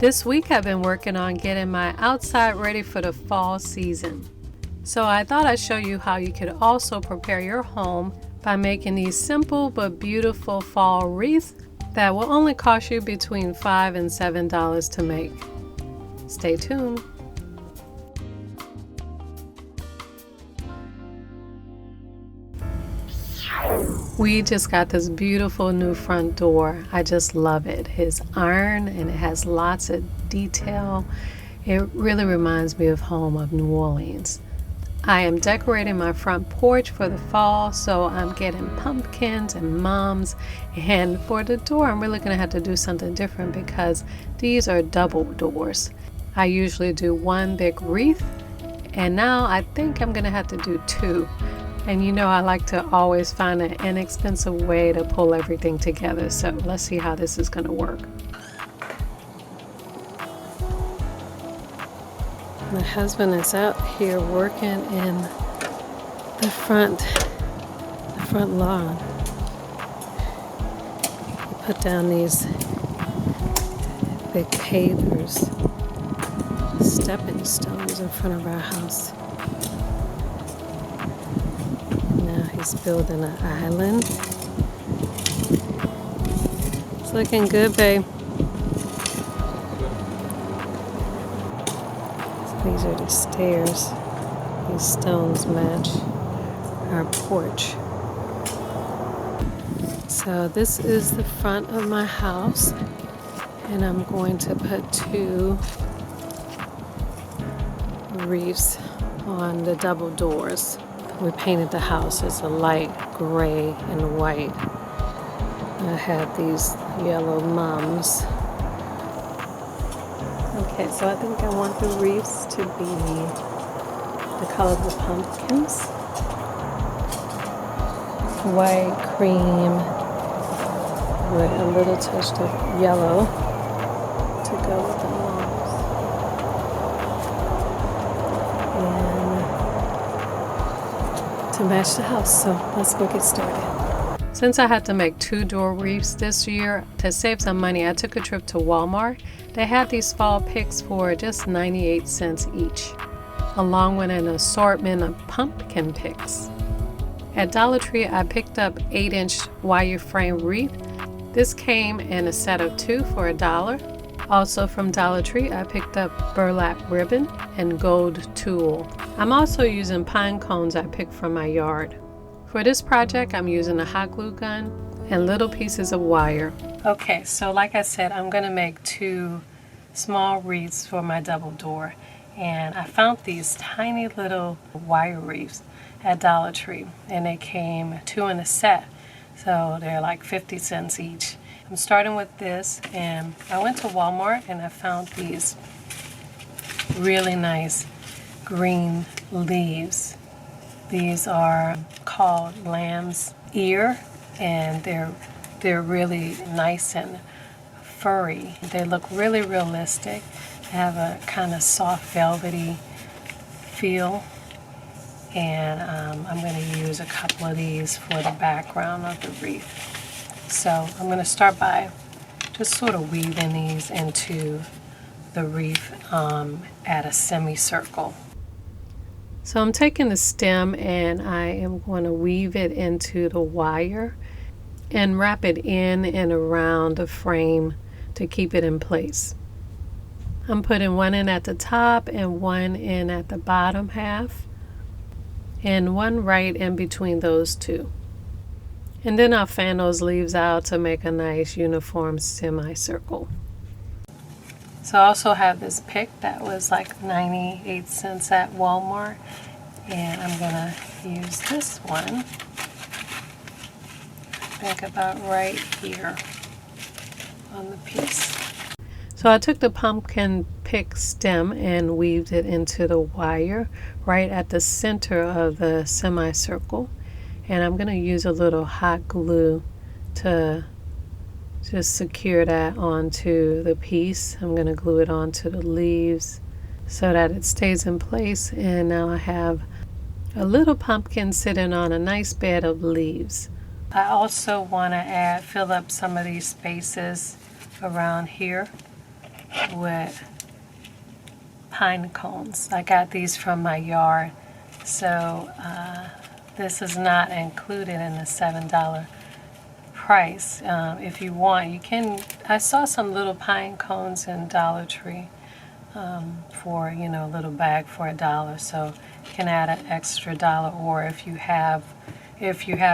This week I've been working on getting my outside ready for the fall season. So I thought I'd show you how you could also prepare your home by making these simple but beautiful fall wreaths that will only cost you between $5 and $7 to make. Stay tuned. We just got this beautiful new front door. I just love it. It's iron and it has lots of detail. It really reminds me of home of New Orleans. I am decorating my front porch for the fall, so I'm getting pumpkins and mums. And for the door, I'm really going to have to do something different because these are double doors. I usually do one big wreath, and now I think I'm going to have to do two. And you know I like to always find an inexpensive way to pull everything together, so let's see how this is going to work. My husband is out here working in the front lawn. He put down these big pavers, stepping stones in front of our house. He's building an island. It's looking good, babe. These are the stairs. These stones match our porch. So this is the front of my house, and I'm going to put two wreaths on the double doors. We painted the house as a light gray and white. I had these yellow mums. Okay, so I think I want the wreaths to be the color of the pumpkins. White, cream, with a little touch of yellow to go with the mums. To match the house, so let's go get started. Since I had to make two door wreaths this year, to save some money, I took a trip to Walmart. They had these fall picks for just 98 cents each, along with an assortment of pumpkin picks. At Dollar Tree, I picked up 8-inch wire frame wreath. This came in a set of two for $1. Also from Dollar Tree, I picked up burlap ribbon and gold tulle. I'm also using pine cones I picked from my yard. For this project, I'm using a hot glue gun and little pieces of wire. Okay, so like I said, I'm going to make two small wreaths for my double door. And I found these tiny little wire wreaths at Dollar Tree, and they came two in a set. So they're like 50 cents each. I'm starting with this, and I went to Walmart and I found these really nice green leaves. These are called lamb's ear, and they're really nice and furry. They look really realistic. They have a kind of soft velvety feel, and I'm going to use a couple of these for the background of the wreath. So I'm going to start by just sort of weaving these into the wreath at a semicircle. So I'm taking the stem and I am going to weave it into the wire and wrap it in and around the frame to keep it in place. I'm putting one in at the top and one in at the bottom half, and one right in between those two. And then I'll fan those leaves out to make a nice uniform semicircle. So I also have this pick that was like 98 cents at Walmart, and I'm gonna use this one, I think about right here on the piece. So I took the pumpkin pick stem and weaved it into the wire right at the center of the semicircle. And I'm going to use a little hot glue to just secure that onto the piece. I'm going to glue it onto the leaves so that it stays in place. And now I have a little pumpkin sitting on a nice bed of leaves. I also want to fill up some of these spaces around here with pine cones. I got these from my yard, so this is not included in the $7 price. If you want, you can. I saw some little pine cones in Dollar Tree for, a little bag for $1, so you can add an extra $1. Or if you have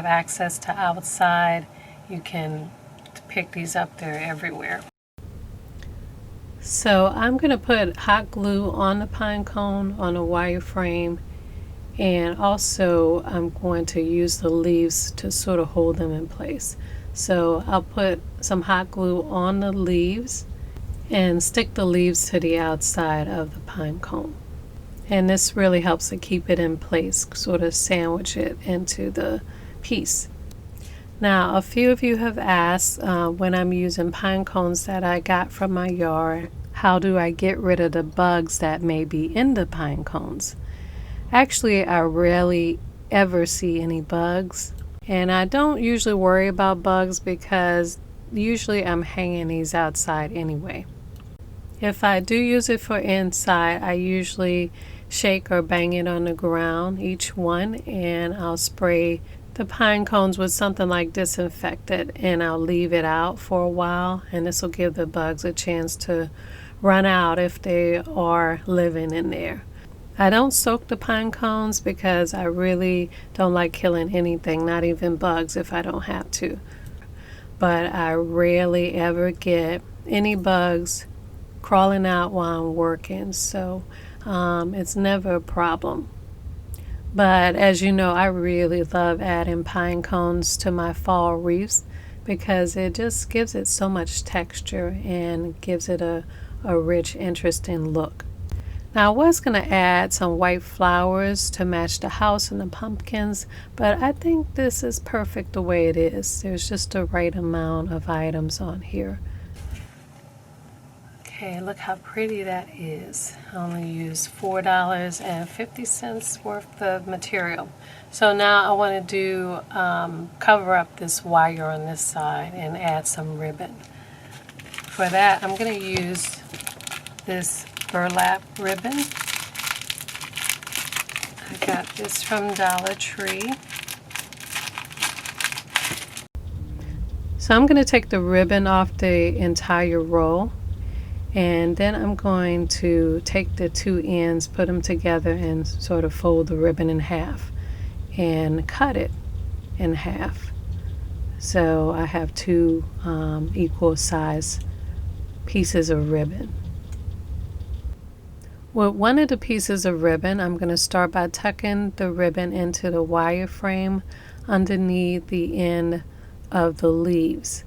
access to outside, you can pick these up there everywhere. So I'm going to put hot glue on the pine cone on a wire frame, and also I'm going to use the leaves to sort of hold them in place. So I'll put some hot glue on the leaves and stick the leaves to the outside of the pine cone. And this really helps to keep it in place, sort of sandwich it into the piece. Now, a few of you have asked when I'm using pine cones that I got from my yard, how do I get rid of the bugs that may be in the pine cones? Actually, I rarely ever see any bugs, and I don't usually worry about bugs because usually I'm hanging these outside anyway. If I do use it for inside, I usually shake or bang it on the ground, each one, and I'll spray the pine cones with something like disinfectant, and I'll leave it out for a while, and this will give the bugs a chance to run out if they are living in there. I don't soak the pine cones because I really don't like killing anything, not even bugs, if I don't have to. But I rarely ever get any bugs crawling out while I'm working, so it's never a problem. But as you know, I really love adding pine cones to my fall wreaths because it just gives it so much texture and gives it a rich, interesting look. Now, I was going to add some white flowers to match the house and the pumpkins, but I think this is perfect the way it is. There's just the right amount of items on here. Okay, look how pretty that is. I only used $4.50 worth of material. So now I want to do cover up this wire on this side and add some ribbon. For that, I'm going to use this burlap ribbon. I got this from Dollar Tree. So I'm going to take the ribbon off the entire roll, and then I'm going to take the two ends, put them together, and sort of fold the ribbon in half and cut it in half. So I have two equal size pieces of ribbon. With one of the pieces of ribbon, I'm going to start by tucking the ribbon into the wire frame underneath the end of the leaves.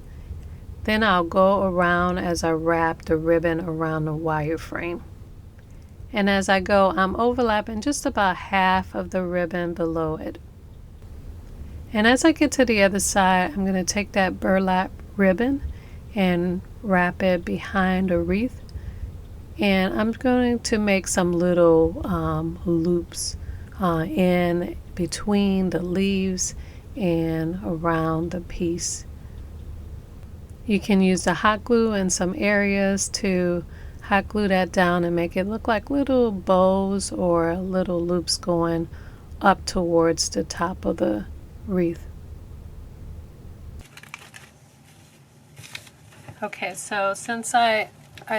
Then I'll go around as I wrap the ribbon around the wire frame. And as I go, I'm overlapping just about half of the ribbon below it. And as I get to the other side, I'm going to take that burlap ribbon and wrap it behind a wreath. And I'm going to make some little loops in between the leaves and around the piece. You can use the hot glue in some areas to hot glue that down and make it look like little bows or little loops going up towards the top of the wreath. Okay, so since I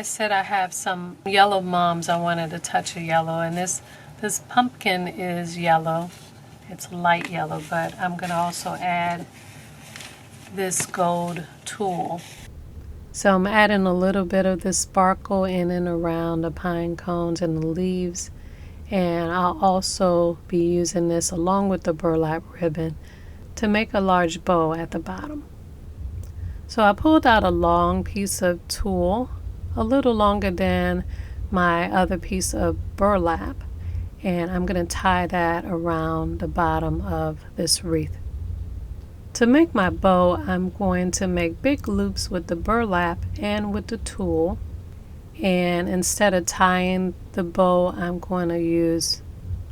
said I have some yellow mums, I wanted a touch of yellow, and this pumpkin is yellow. It's light yellow, but I'm going to also add this gold tulle. So I'm adding a little bit of this sparkle in and around the pine cones and the leaves, and I'll also be using this along with the burlap ribbon to make a large bow at the bottom. So I pulled out a long piece of tulle, a little longer than my other piece of burlap, and I'm going to tie that around the bottom of this wreath. To make my bow, I'm going to make big loops with the burlap and with the tulle, and instead of tying the bow, I'm going to use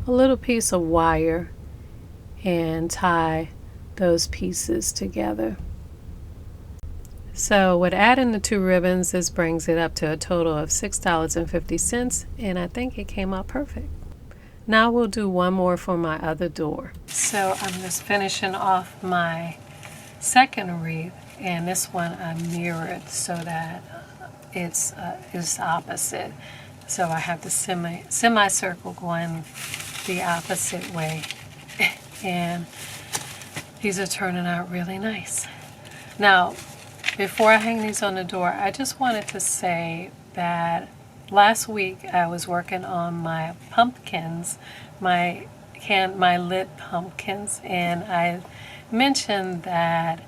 a little piece of wire and tie those pieces together. So with adding the 2 ribbons, this brings it up to a total of $6.50, and I think it came out perfect. Now we'll do one more for my other door. So I'm just finishing off my second wreath, and this one I mirrored so that it's opposite. So I have the semicircle going the opposite way, and these are turning out really nice. Now, before I hang these on the door, I just wanted to say that last week I was working on my pumpkins, my lit pumpkins, and I mentioned that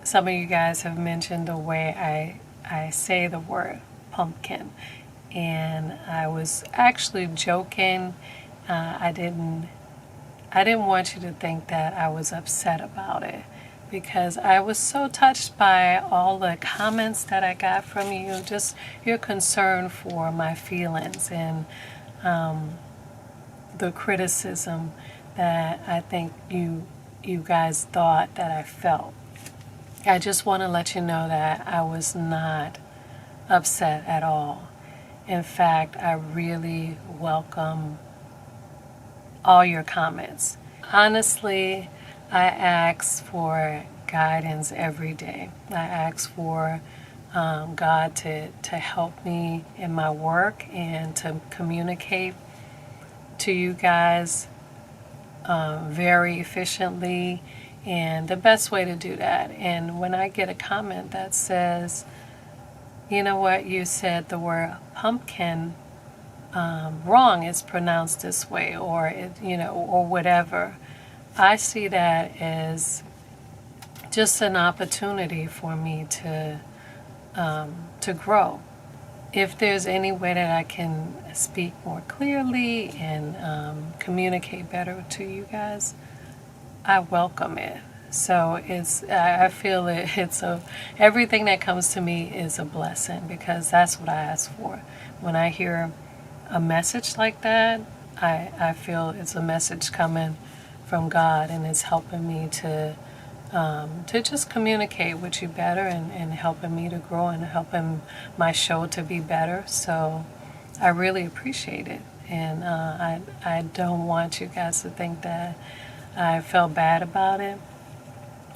some of you guys have mentioned the way I say the word pumpkin, and I was actually joking. I didn't want you to think that I was upset about it, because I was so touched by all the comments that I got from you, just your concern for my feelings and the criticism that I think you guys thought that I felt. I just want to let you know that I was not upset at all. In fact, I really welcome all your comments. Honestly, I ask for guidance every day. I ask for God to help me in my work and to communicate to you guys very efficiently, and the best way to do that. And when I get a comment that says, you know what, you said the word pumpkin wrong, it's pronounced this way, or or whatever, I see that as just an opportunity for me to grow. If there's any way that I can speak more clearly and communicate better to you guys, I welcome it. So I feel everything that comes to me is a blessing, because that's what I ask for. When I hear a message like that, I feel it's a message coming from God, and it's helping me to just communicate with you better, and helping me to grow, and helping my show to be better. So I really appreciate it, and I don't want you guys to think that I felt bad about it.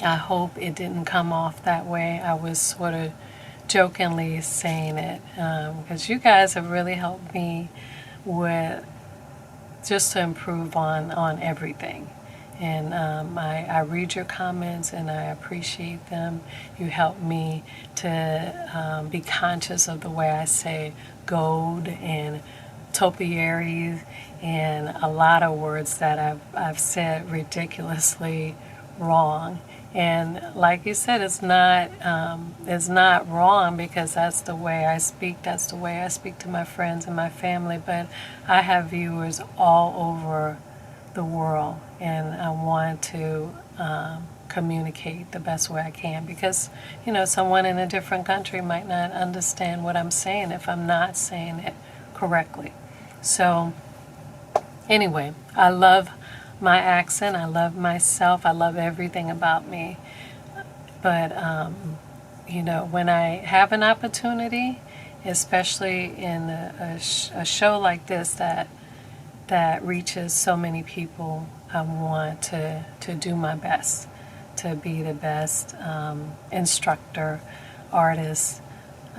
I hope it didn't come off that way. I was sort of jokingly saying it, because you guys have really helped me with just to improve on everything. And I read your comments, and I appreciate them. You help me to be conscious of the way I say gold and topiary, and a lot of words that I've said ridiculously wrong. And like you said, it's not wrong, because that's the way I speak. That's the way I speak to my friends and my family. But I have viewers all over the world, and I want to communicate the best way I can, because someone in a different country might not understand what I'm saying if I'm not saying it correctly. So anyway, I love my accent, I love myself, I love everything about me. But when I have an opportunity, especially in a show like this that reaches so many people, I want to do my best to be the best instructor, artist,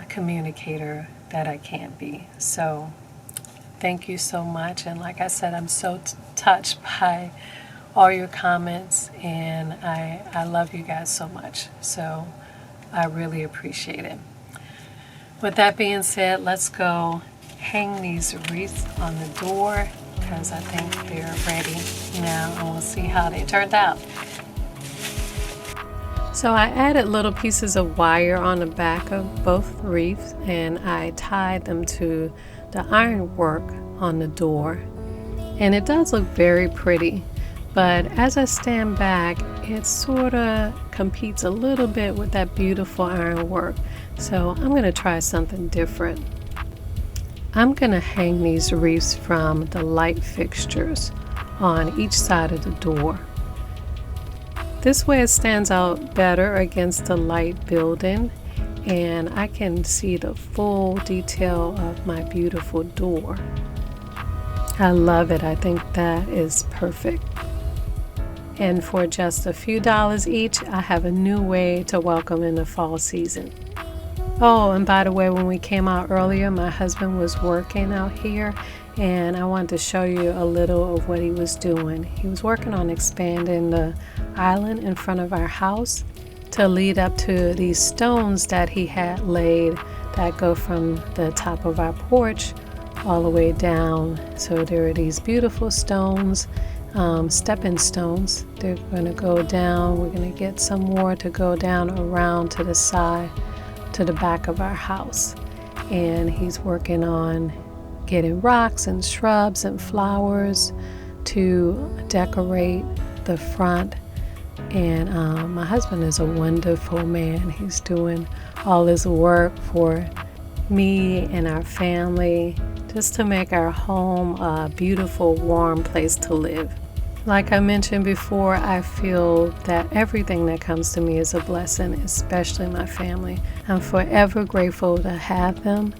communicator that I can be. So thank you so much. And like I said, I'm so touched by all your comments, and I love you guys so much. So I really appreciate it. With that being said, let's go hang these wreaths on the door, because I think they're ready now, and we'll see how they turned out. So I added little pieces of wire on the back of both wreaths, and I tied them to the ironwork on the door. And it does look very pretty, but as I stand back, it sort of competes a little bit with that beautiful ironwork. So I'm going to try something different. I'm going to hang these wreaths from the light fixtures on each side of the door. This way it stands out better against the light building, and I can see the full detail of my beautiful door. I love it. I think that is perfect. And for just a few dollars each, I have a new way to welcome in the fall season. Oh, and by the way, when we came out earlier, my husband was working out here, and I wanted to show you a little of what he was doing. He was working on expanding the island in front of our house to lead up to these stones that he had laid that go from the top of our porch all the way down. So there are these beautiful stones, stepping stones. They're going to go down. We're going to get some more to go down around to the side, to the back of our house. And he's working on getting rocks and shrubs and flowers to decorate the front. And my husband is a wonderful man. He's doing all his work for me and our family, just to make our home a beautiful, warm place to live. Like I mentioned before, I feel that everything that comes to me is a blessing, especially my family. I'm forever grateful to have them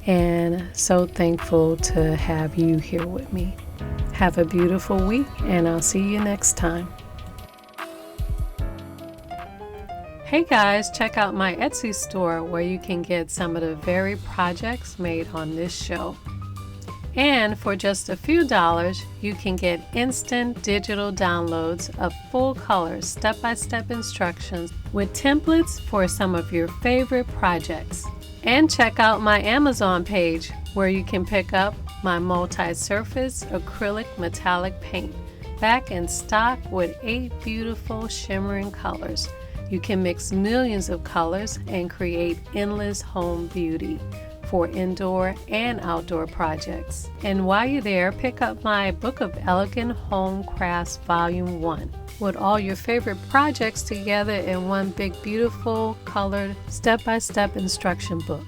and so thankful to have you here with me. Have a beautiful week, and I'll see you next time. Hey guys, check out my Etsy store where you can get some of the very projects made on this show. And for just a few dollars, you can get instant digital downloads of full color step-by-step instructions with templates for some of your favorite projects. And check out my Amazon page where you can pick up my multi-surface acrylic metallic paint, back in stock with 8 beautiful shimmering colors. You can mix millions of colors and create endless home beauty for indoor and outdoor projects. And while you're there, pick up my Book of Elegant Home Crafts Volume 1 with all your favorite projects together in one big, beautiful, colored, step-by-step instruction book.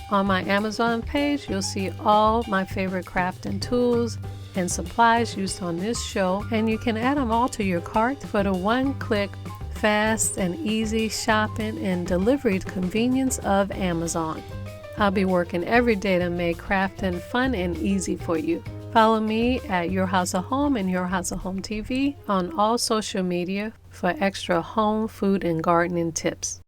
On my Amazon page, you'll see all my favorite crafting tools and supplies used on this show, and you can add them all to your cart for the one-click, fast and easy shopping and delivery convenience of Amazon. I'll be working every day to make crafting fun and easy for you. Follow me at Your House of Home and Your House of Home TV on all social media for extra home, food, and gardening tips.